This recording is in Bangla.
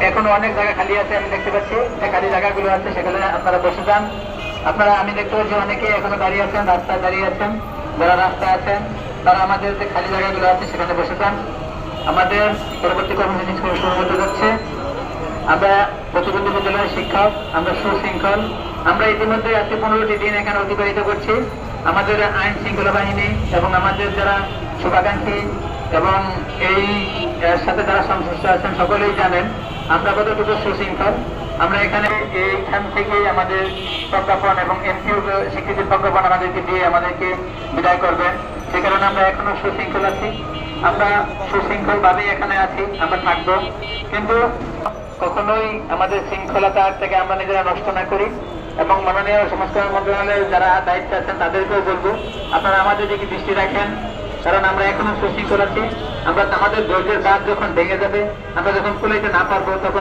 এখনো অনেক জায়গা খালি আছে, আমি দেখতে পাচ্ছি যে খালি জায়গাগুলো আছে, সেখানে আপনারা বসে যান। আপনারা, আমি দেখতে পাচ্ছি অনেকে এখনো দাঁড়িয়ে আছেন, রাস্তায় দাঁড়িয়ে আছেন। যারা রাস্তায় আছেন তারা আমাদের যে খালি জায়গাগুলো আছে সেখানে বসে যান। আমাদের পরবর্তী কর্মসূচি শুরু হতে যাচ্ছে। আমরা প্রতিবন্ধী বিদ্যালয়ের শিক্ষক, আমরা সুশৃঙ্খল। আমরা ইতিমধ্যে আজকে 15টি দিন এখানে অতিবাহিত করছি। আমাদের আইন শৃঙ্খলা বাহিনী এবং আমাদের যারা শুভাকাঙ্ক্ষী এবং এই এর সাথে যারা সংশ্লিষ্ট আছেন সকলেই জানেন আমরা কতটুকু সুশৃঙ্খল। আমরা এখানে এইখান থেকে আমাদের প্রজ্ঞাপন এবং এমপিও স্বীকৃতির প্রজ্ঞাপন আমাদেরকে দিয়ে আমাদেরকে বিদায় করবেন। সে কারণে আমরা এখনো সুশৃঙ্খল আছি, আমরা সুশৃঙ্খল ভাবেই এখানে আছি, আমরা থাকবো। কিন্তু কখনোই আমাদের শৃঙ্খলতা থেকে আমরা নিজেরা নষ্ট না করি। এবং মাননীয় সমাজকল্যাণ মন্ত্রণালয়ের যারা দায়িত্বে আছেন তাদেরকেও বলবো আপনারা আমাদের দিকে দৃষ্টি রাখেন, কারণ আমরা এখনো সুশৃঙ্খল আছি। আমরা আমাদের ধৈর্যের বাঁধ যখন ভেঙে যাবে, আমরা যখন কুলাইতে না পারবো, তখন